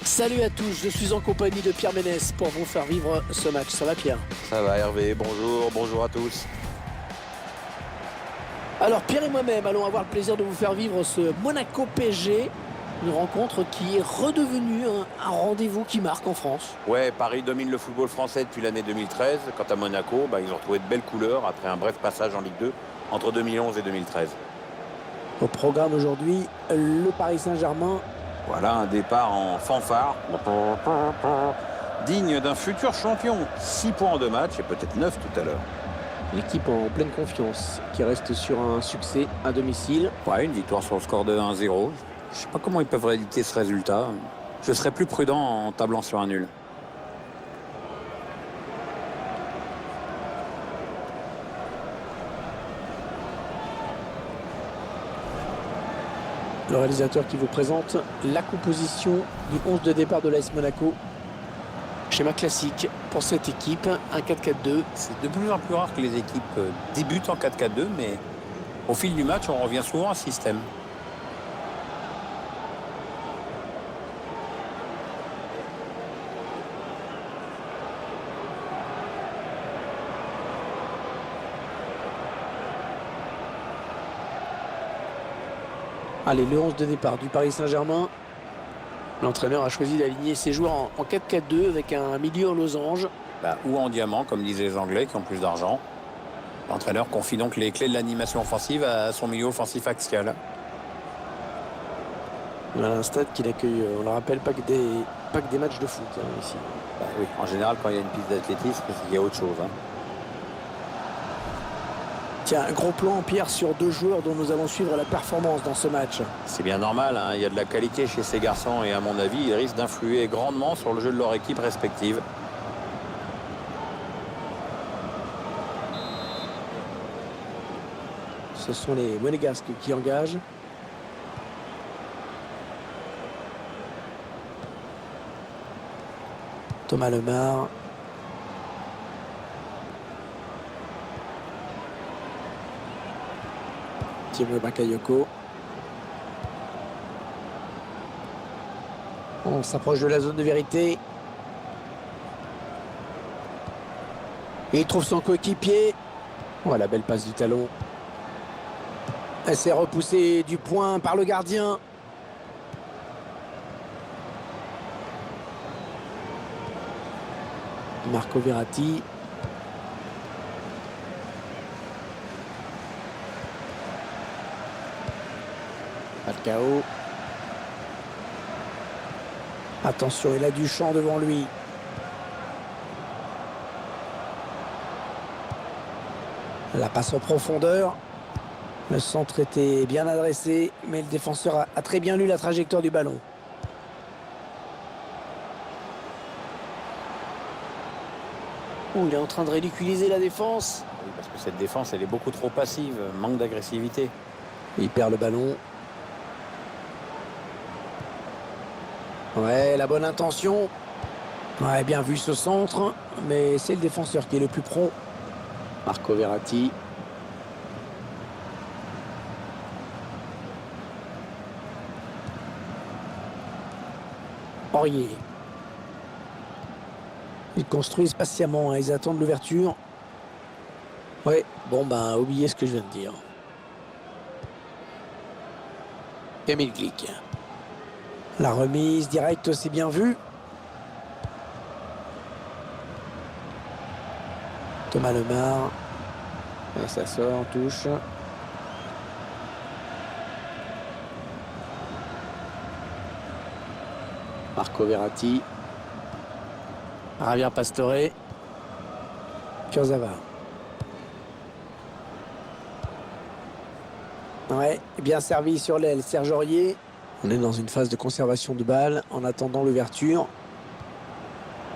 Salut à tous, je suis en compagnie de Pierre Ménès pour vous faire vivre ce match. Ça va Pierre? Ça va Hervé, bonjour à tous. Alors Pierre et moi-même allons avoir le plaisir de vous faire vivre ce Monaco PSG. Une rencontre qui est redevenue un rendez-vous qui marque en France. Ouais, Paris domine le football français depuis l'année 2013. Quant à Monaco, ils ont retrouvé de belles couleurs après un bref passage en Ligue 2 entre 2011 et 2013. Au programme aujourd'hui, le Paris Saint-Germain. Voilà un départ en fanfare. Digne d'un futur champion. 6 points en 2 matchs et peut-être 9 tout à l'heure. L'équipe en pleine confiance qui reste sur un succès à domicile. Ouais, une victoire sur le score de 1-0. Je sais pas comment ils peuvent rééditer ce résultat. Je serais plus prudent en tablant sur un nul. Le réalisateur qui vous présente la composition du 11 de départ de l'AS Monaco. Schéma classique pour cette équipe, un 4-4-2. C'est de plus en plus rare que les équipes débutent en 4-4-2, mais au fil du match, on revient souvent à ce système. Allez, le 11 de départ du Paris Saint-Germain. L'entraîneur a choisi d'aligner ses joueurs en 4-4-2 avec un milieu en losange. Ou en diamant, comme disaient les Anglais qui ont plus d'argent. L'entraîneur confie donc les clés de l'animation offensive à son milieu offensif axial. On a un stade qui n'accueille, on le rappelle, pas que des matchs de foot ici. Oui, en général, quand il y a une piste d'athlétisme, il y a autre chose. Tiens, un gros plan en pierre sur deux joueurs dont nous allons suivre la performance dans ce match. C'est bien normal, il y a de la qualité chez ces garçons et à mon avis, ils risquent d'influer grandement sur le jeu de leur équipe respective. Ce sont les Monégasques qui engagent. Thomas Lemar. Thibaut Bakayoko. On s'approche de la zone de vérité. Et il trouve son coéquipier. Oh, la belle passe du talon. Elle s'est repoussée du point par le gardien. Marco Verratti. Falcao. Attention, il a du champ devant lui. La passe en profondeur. Le centre était bien adressé, mais le défenseur a très bien lu la trajectoire du ballon. Il est en train de ridiculiser la défense. Oui, parce que cette défense, elle est beaucoup trop passive, manque d'agressivité. Il perd le ballon. Ouais, la bonne intention. Ouais, bien vu ce centre, mais c'est le défenseur qui est le plus prompt. Marco Verratti. Aurier. Ils construisent patiemment, ils attendent l'ouverture. Ouais, oubliez ce que je viens de dire. Emile Glick. La remise directe, c'est bien vu. Thomas Lemar. Et ça sort, touche. Marco Verratti. Javier Pastore. Kurzawa. Ouais, bien servi sur l'aile, Serge Aurier. On est dans une phase de conservation de balle en attendant l'ouverture.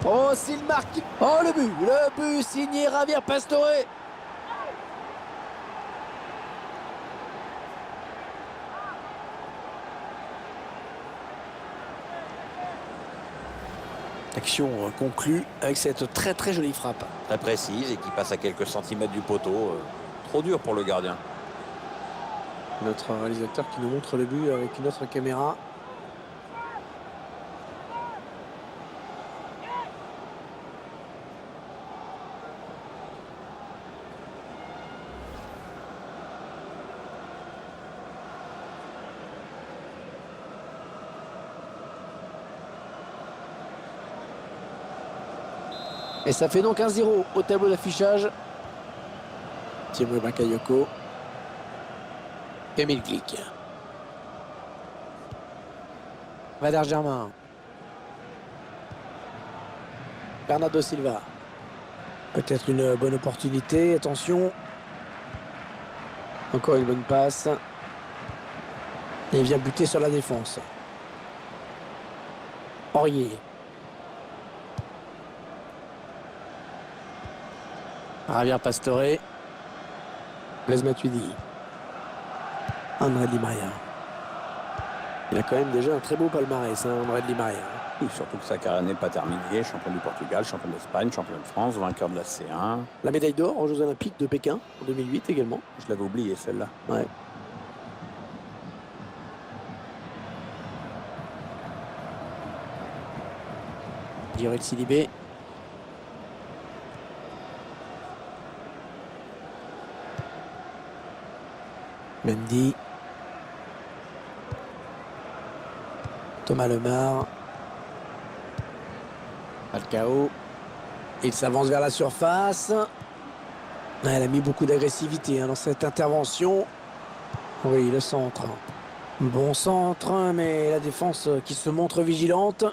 Oh, s'il marque. Oh, le but signé Javier Pastore. Action conclue avec cette très très jolie frappe. Très précise et qui passe à quelques centimètres du poteau. Trop dur pour le gardien. Notre réalisateur qui nous montre le but avec une autre caméra. Et ça fait donc 1-0 au tableau d'affichage. Thierry Bakayoko. Emile Glick. Valère Germain. Bernardo Silva. Peut-être une bonne opportunité. Attention. Encore une bonne passe. Et il vient buter sur la défense. Aurier. Javier Pastore. Blaise Matuidi. André Di Maria. Il a quand même déjà un très beau palmarès, hein, André Di Maria. Oui, surtout que sa carrière n'est pas terminée. Champion du Portugal, champion d'Espagne, champion de France, vainqueur de la C1. La médaille d'or aux Jeux Olympiques de Pékin en 2008 également. Je l'avais oublié celle-là. Ouais. Djibril Sidibé. Mendy. Thomas Lemar. Falcao. Il s'avance vers la surface. Elle a mis beaucoup d'agressivité dans cette intervention. Oui, le centre. Bon centre, mais la défense qui se montre vigilante.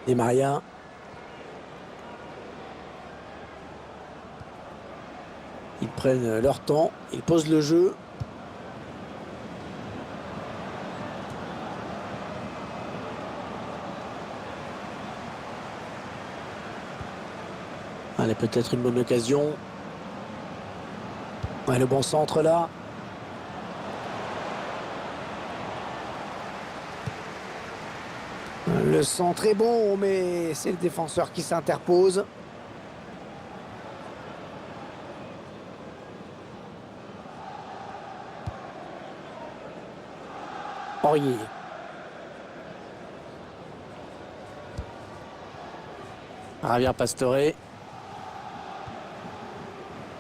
Di Maria. Ils prennent leur temps, ils posent le jeu. Allez, peut-être une bonne occasion. Ouais, le bon centre là. Le centre est bon, mais c'est le défenseur qui s'interpose. Aurier. Javier Pastore.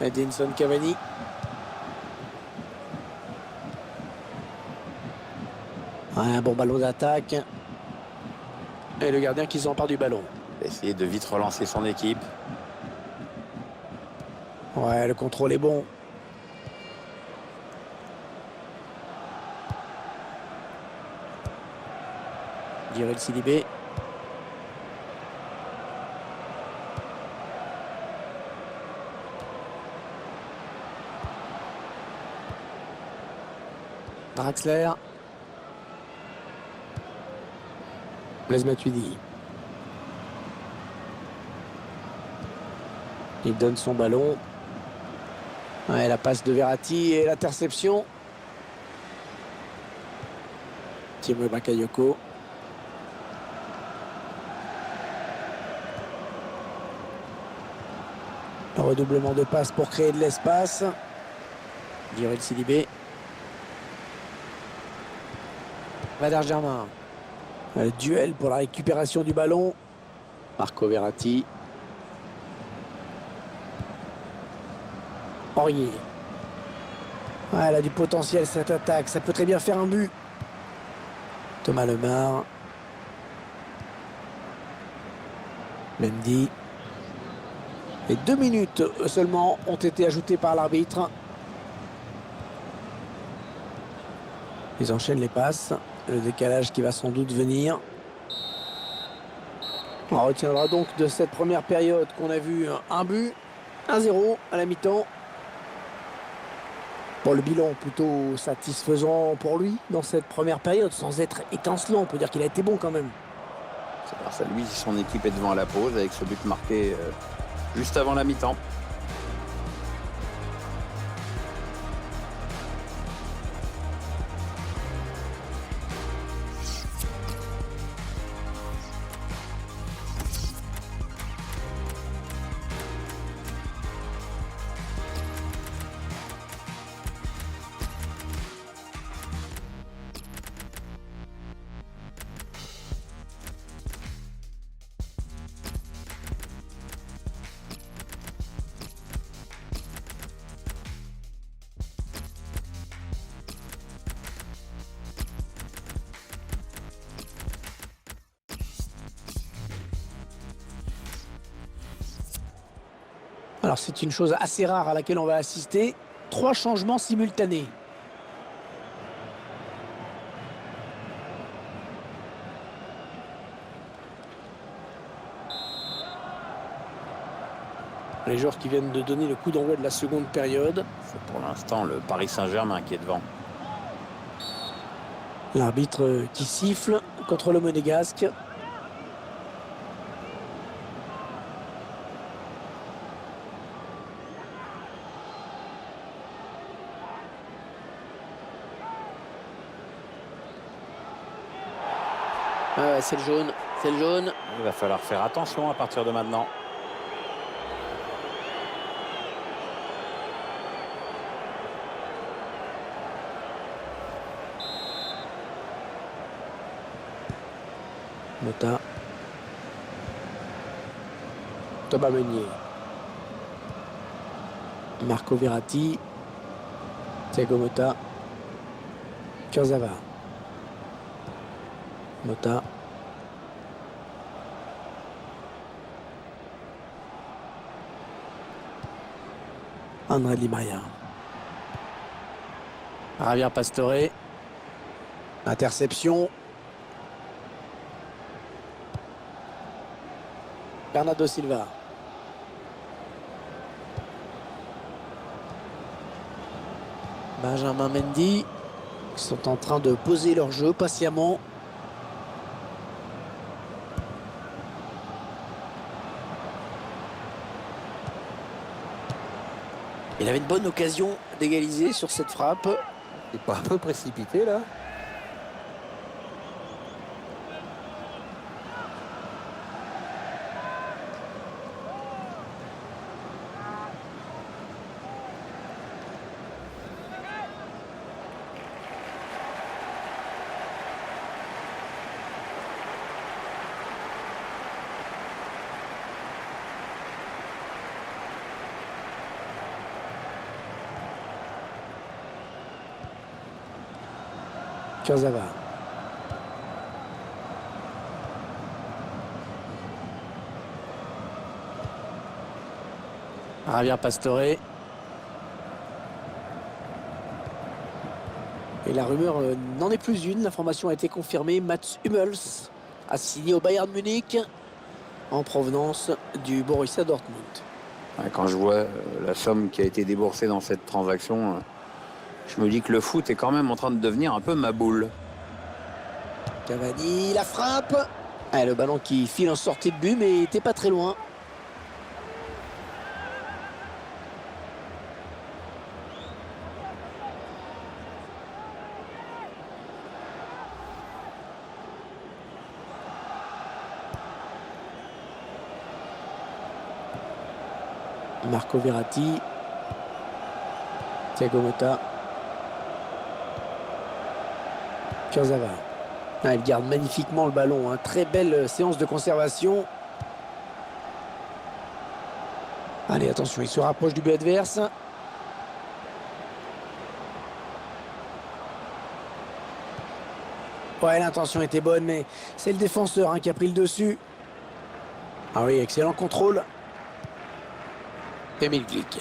Edinson Cavani. Un bon ballon d'attaque. Et le gardien qui s'empare du ballon. Essayer de vite relancer son équipe. Ouais, le contrôle est bon. Djibril Sidibé. Draxler. Blaise Matuidi. Il donne son ballon. Ouais, la passe de Verratti et l'interception. Thierry Bakayoko. Le redoublement de passe pour créer de l'espace. Djibril Sidibé. Valère Germain. Le duel pour la récupération du ballon. Marco Verratti. Aurier. Ouais, elle a du potentiel cette attaque. Ça peut très bien faire un but. Thomas Lemar. Mendy. Et 2 minutes seulement ont été ajoutées par l'arbitre. Ils enchaînent les passes. Le décalage qui va sans doute venir. On retiendra donc de cette première période qu'on a vu un but, 1-0 à la mi-temps. Bon, le bilan plutôt satisfaisant pour lui dans cette première période, sans être étincelant. On peut dire qu'il a été bon quand même. C'est grâce à lui si son équipe est devant à la pause avec ce but marqué juste avant la mi-temps. Alors c'est une chose assez rare à laquelle on va assister. 3 changements simultanés. Les joueurs qui viennent de donner le coup d'envoi de la seconde période. C'est pour l'instant le Paris Saint-Germain qui est devant. L'arbitre qui siffle contre le Monégasque. Ah ouais, c'est le jaune, c'est le jaune. Il va falloir faire attention à partir de maintenant. Mota. Thomas Meunier. Marco Verratti. Thiago Motta. Kurzawa. Mota. André Di Maria. Javier Pastore. Interception. Bernardo Silva. Benjamin Mendy. Ils sont en train de poser leur jeu patiemment. Il avait une bonne occasion d'égaliser sur cette frappe. C'est pas un peu précipité là? Kurzawa. Javier Pastore. Et la rumeur n'en est plus une. L'information a été confirmée. Mats Hummels a signé au Bayern Munich en provenance du Borussia Dortmund. Ouais, quand je vois la somme qui a été déboursée dans cette transaction, je me dis que le foot est quand même en train de devenir un peu ma boule. Cavani, la frappe. Ah, le ballon qui file en sortie de but, mais était pas très loin. Marco Verratti. Thiago Motta. Kurzawa. Ah, il garde magnifiquement le ballon. Hein. Très belle séance de conservation. Allez, attention, il se rapproche du but adverse. Ouais, l'intention était bonne, mais c'est le défenseur hein, qui a pris le dessus. Ah oui, excellent contrôle. Emile Glick.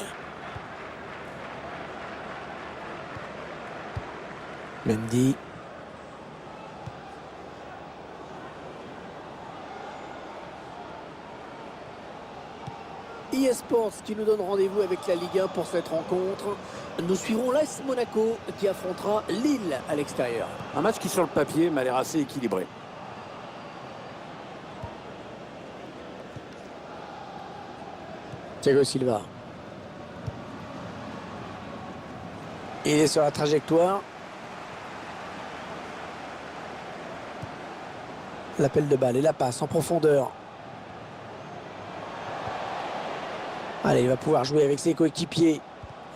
Mendy. eSports qui nous donne rendez-vous avec la Ligue 1 pour cette rencontre. Nous suivrons l'AS Monaco qui affrontera Lille à l'extérieur. Un match qui sur le papier m'a l'air assez équilibré. Thiago Silva. Il est sur la trajectoire. L'appel de balle et la passe en profondeur. Allez, il va pouvoir jouer avec ses coéquipiers.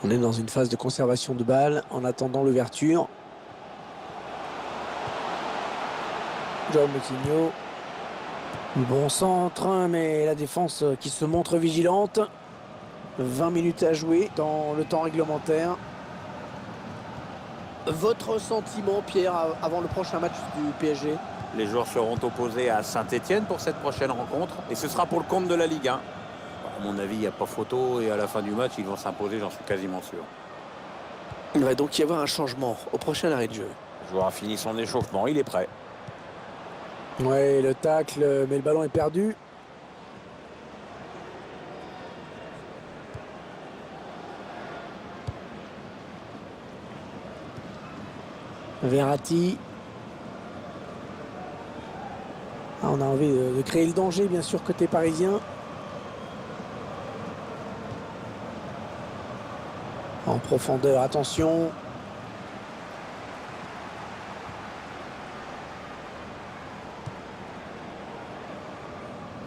On est dans une phase de conservation de balle en attendant l'ouverture. João Moutinho. Bon centre, mais la défense qui se montre vigilante. 20 minutes à jouer dans le temps réglementaire. Votre sentiment, Pierre, avant le prochain match du PSG? Les joueurs seront opposés à Saint-Etienne pour cette prochaine rencontre. Et ce sera pour le compte de la Ligue 1. À mon avis, il n'y a pas photo et à la fin du match, ils vont s'imposer, j'en suis quasiment sûr. Il va donc y avoir un changement au prochain arrêt de jeu. Le joueur a fini son échauffement, il est prêt. Ouais, le tacle, mais le ballon est perdu. Verratti. Ah, on a envie de créer le danger, bien sûr, côté parisien. En profondeur, attention.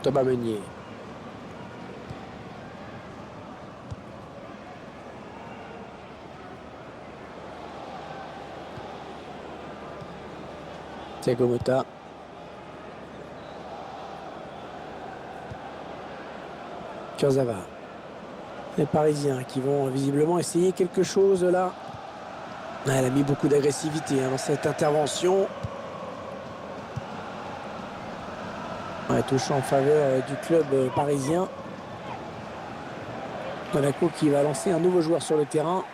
Thomas Meunier. Thiago Motta. Kurzawa. Les Parisiens qui vont visiblement essayer quelque chose là. Elle a mis beaucoup d'agressivité dans cette intervention. Ouais, touche en faveur du club parisien. Monaco qui va lancer un nouveau joueur sur le terrain.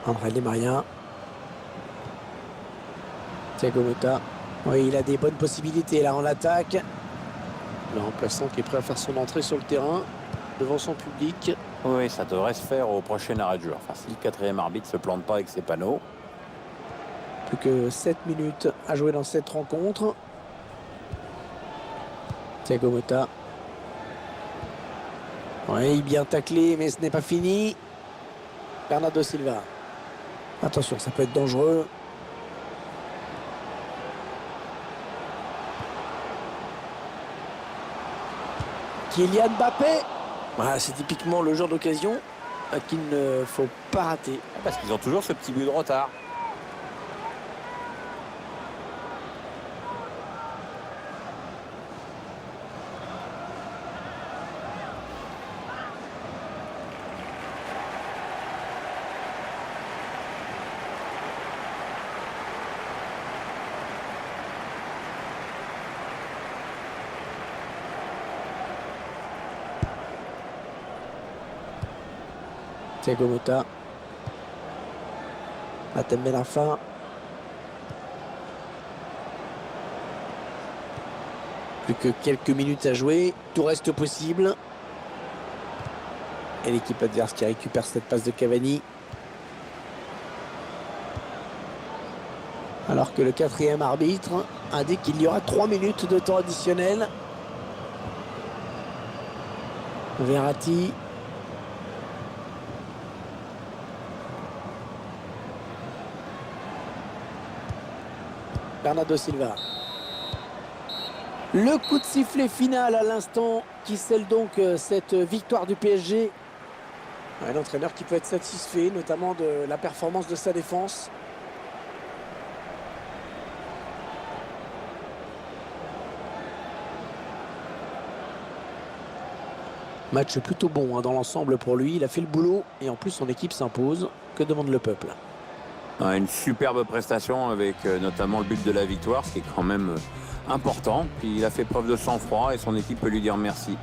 André Di Maria. Thiago Motta. Oui, il a des bonnes possibilités là en attaque. Le remplaçant qui est prêt à faire son entrée sur le terrain devant son public. Oui, ça devrait se faire au prochain arrêt de jeu. Enfin, si le quatrième arbitre ne se plante pas avec ses panneaux. Plus que 7 minutes à jouer dans cette rencontre. Thiago Motta. Oui, bien taclé, mais ce n'est pas fini. Bernardo Silva. Attention, ça peut être dangereux. Kylian Mbappé. Voilà, c'est typiquement le genre d'occasion qu'il ne faut pas rater. Parce qu'ils ont toujours ce petit but de retard. Thiago Motta. Matem Ben Arfa. Plus que quelques minutes à jouer. Tout reste possible. Et l'équipe adverse qui récupère cette passe de Cavani. Alors que le quatrième arbitre indique qu'il y aura 3 minutes de temps additionnel. Verratti. Bernardo Silva. Le coup de sifflet final à l'instant qui scelle donc cette victoire du PSG. Un entraîneur qui peut être satisfait notamment de la performance de sa défense. Match plutôt bon dans l'ensemble pour lui. Il a fait le boulot et en plus son équipe s'impose. Que demande le peuple? Une superbe prestation avec notamment le but de la victoire, ce qui est quand même important. Puis il a fait preuve de sang-froid et son équipe peut lui dire merci.